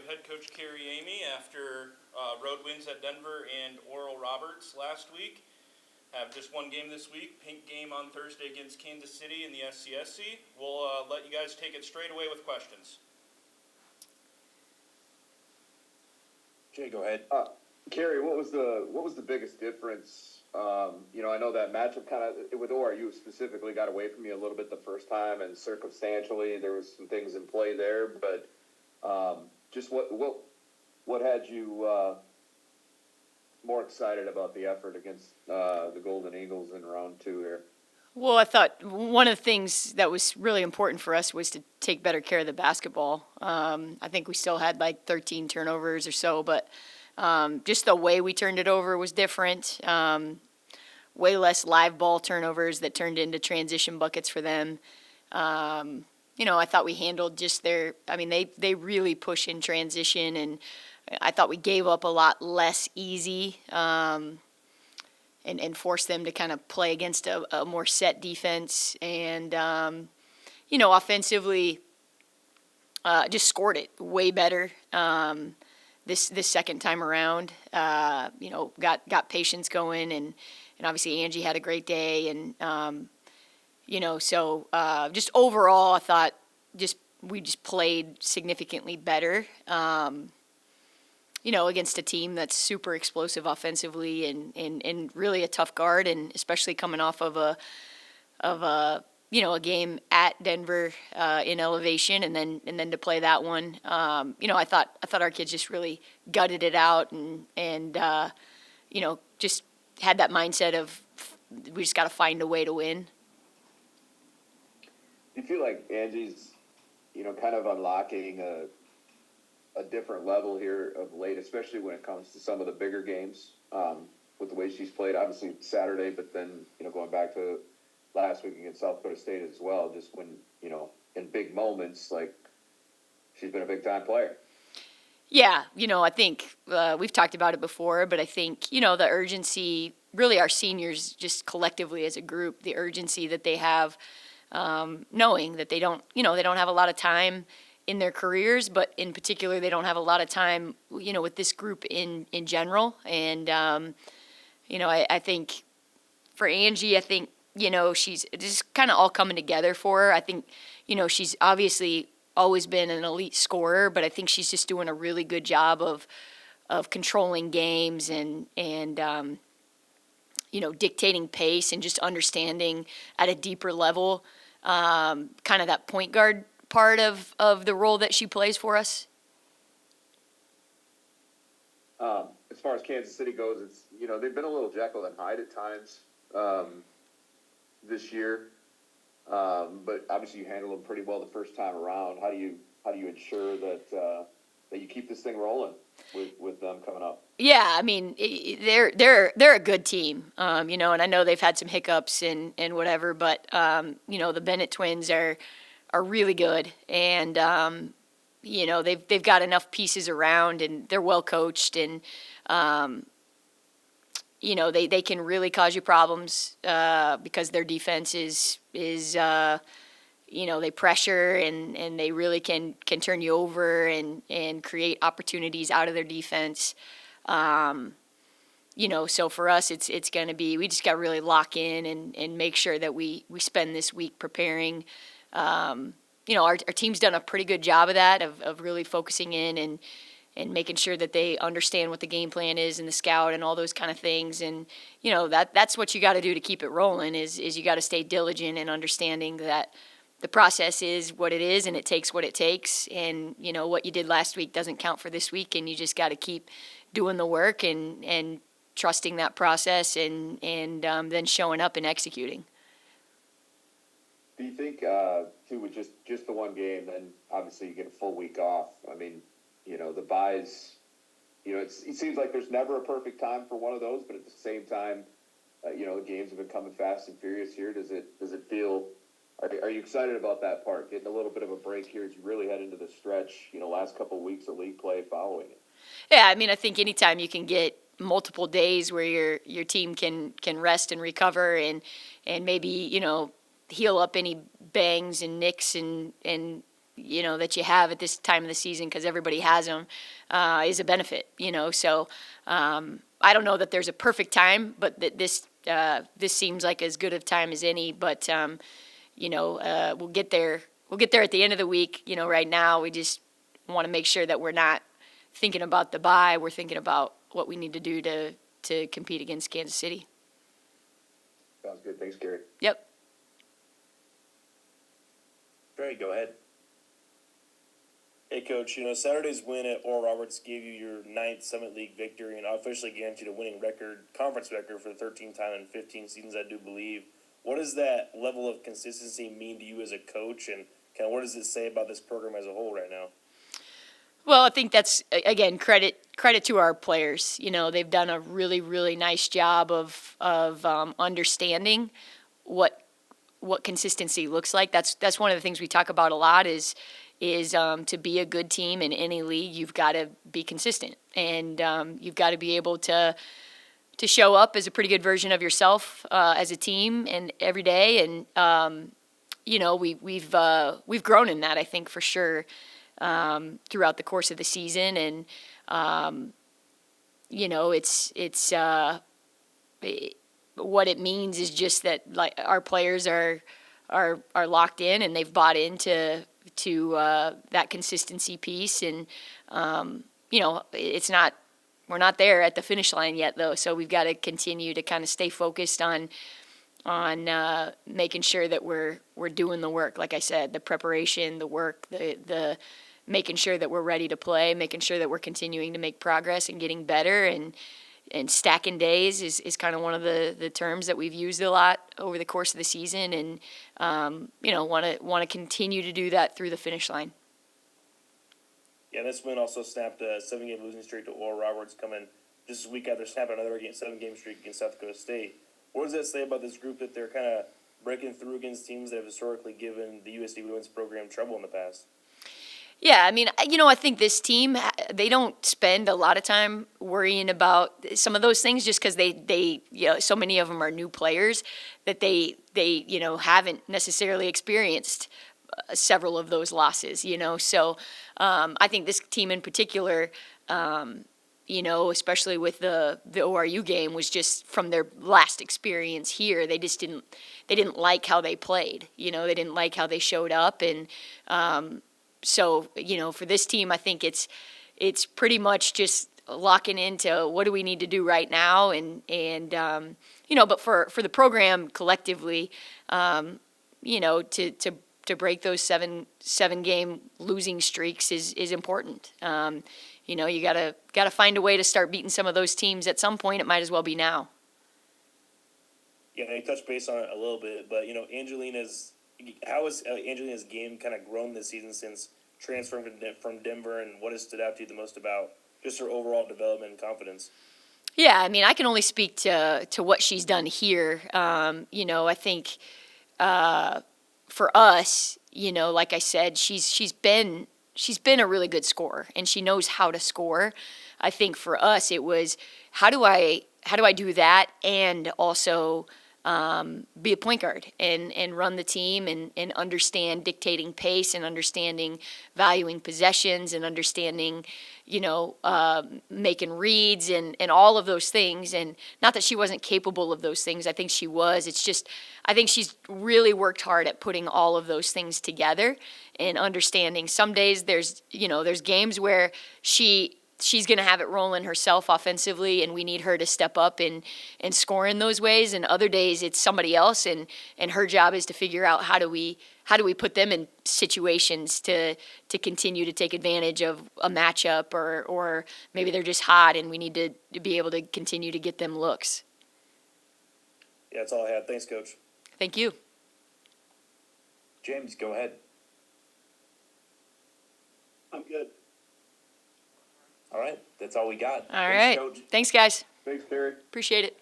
of head coach Carrie Eighmey after road wins at Denver and Oral Roberts last week. Have just one game this week, pink game on Thursday against Kansas City in the SCSC. We'll let you guys take it straight away with questions. Jay, go ahead. Carrie, what was the biggest difference? I know that matchup kind of with ORU specifically got away from you a little bit the first time, and circumstantially there was some things in play there. But just what had you more excited about the effort against the Golden Eagles in round 2 here? Well, I thought one of the things that was really important for us was to take better care of the basketball. I think we still had like 13 turnovers or so, but just the way we turned it over was different. Way less live ball turnovers that turned into transition buckets for them. I thought we handled they really push in transition, and I thought we gave up a lot less easy and forced them to kind of play against a more set defense. And, offensively, just scored it way better this second time around. Got patience going, and obviously Angie had a great day. And, just overall, I thought we just played significantly better. Against a team that's super explosive offensively and really a tough guard, and especially coming off of a game at Denver in elevation, and then to play that one. I thought our kids just really gutted it out and just had that mindset of we just got to find a way to win. Do you feel like Angie's, kind of unlocking a different level here of late, especially when it comes to some of the bigger games, with the way she's played, obviously Saturday, but then, going back to last week against South Dakota State as well, just when, in big moments, like, she's been a big-time player. Yeah, I think we've talked about it before, but I think, the urgency, really our seniors just collectively as a group, the urgency that they have, knowing that they don't have a lot of time in their careers, but in particular, they don't have a lot of time, with this group in general. And, I think for Angie, she's just kind of all coming together for her. I think, she's obviously always been an elite scorer, but I think she's just doing a really good job of controlling games and dictating pace and just understanding at a deeper level, kind of that point guard part of the role that she plays for us. As far as Kansas City goes, it's they've been a little Jekyll and Hyde at times this year, but obviously you handled them pretty well the first time around. How do you ensure that you keep this thing rolling with them coming up? Yeah, I mean they're a good team, and I know they've had some hiccups and whatever, but the Bennett twins are really good, and they've got enough pieces around, and they're well coached, and they can really cause you problems because their defense is they pressure and they really can turn you over and create opportunities out of their defense. So for us, it's going to be, we just got to really lock in and make sure that we spend this week preparing. Our team's done a pretty good job of that, of really focusing in and making sure that they understand what the game plan is and the scout and all those kind of things. And, that's what you got to do to keep it rolling is you got to stay diligent and understanding that the process is what it is and it takes what it takes. And, what you did last week doesn't count for this week, and you just got to keep doing the work and trusting that process and then showing up and executing. Do you think, too, with just the one game, then obviously you get a full week off? I mean, the buys, it seems like there's never a perfect time for one of those, but at the same time, the games have been coming fast and furious here. Does it feel, are you excited about that part? Getting a little bit of a break here as you really head into the stretch, last couple of weeks of league play following it? Yeah, I mean, I think anytime you can get multiple days where your team can rest and recover and maybe, heal up any bangs and nicks and that you have at this time of the season, because everybody has them, is a benefit. So I don't know that there's a perfect time, but this seems like as good of time as any. But we'll get there. We'll get there at the end of the week. Right now we just want to make sure that we're not thinking about the bye. We're thinking about what we need to do to compete against Kansas City. Sounds good. Thanks, Carrie. Yep. Barry, go ahead. Hey, Coach, Saturday's win at Oral Roberts gave you your 9th Summit League victory and officially guaranteed a winning conference record for the 13th time in 15 seasons, I do believe. What does that level of consistency mean to you as a coach, and kind of what does it say about this program as a whole right now? Well, I think that's, again, credit to our players. They've done a really, really nice job of understanding what consistency looks like. That's one of the things we talk about a lot is to be a good team in any league, you've got to be consistent, and you've got to be able to show up as a pretty good version of yourself as a team and every day. And we've grown in that, I think, for sure, throughout the course of the season. And what it means is just that, like, our players are locked in and they've bought into that consistency piece. And we're not there at the finish line yet, though, so we've got to continue to kind of stay focused on making sure that we're doing the work. Like I said, the preparation, the work, the making sure that we're ready to play, making sure that we're continuing to make progress and getting better, and stacking days is kind of one of the terms that we've used a lot over the course of the season, and want to continue to do that through the finish line. Yeah, this win also snapped a 7-game losing streak to Oral Roberts, coming just this week after snapping another 7-game streak against South Dakota State. What does that say about this group, that they're kind of breaking through against teams that have historically given the USD women's program trouble in the past? Yeah, I mean, I think this team, they don't spend a lot of time worrying about some of those things, just because they so many of them are new players that they haven't necessarily experienced several of those losses, So I think this team in particular, especially with the ORU game, was just from their last experience here. They just didn't like how they played. They didn't like how they showed up. And so, for this team, I think it's pretty much just locking into what do we need to do right now. But for the program collectively, to break those seven game losing streaks is important. You gotta find a way to start beating some of those teams at some point. It might as well be now. Yeah, they touched base on it a little bit, but how has Angelina's game kind of grown this season since transferring from Denver, and what has stood out to you the most about just her overall development and confidence? Yeah, I mean, I can only speak to what she's done here. I think for us, like I said, she's been a really good scorer, and she knows how to score. I think for us, it was how do I do that and also be a point guard and run the team and understand dictating pace and understanding valuing possessions and understanding, making reads and all of those things. And not that she wasn't capable of those things. I think she was. It's just I think she's really worked hard at putting all of those things together and understanding. Some days there's games where she's going to have it rolling herself offensively, and we need her to step up and score in those ways. And other days it's somebody else, and her job is to figure out how do we put them in situations to continue to take advantage of a matchup, or maybe they're just hot and we need to be able to continue to get them looks. Yeah, that's all I had. Thanks, Coach. Thank you. James, go ahead. I'm good. All right, that's all we got. All right. Coach. Thanks, guys. Thanks, Carrie. Appreciate it.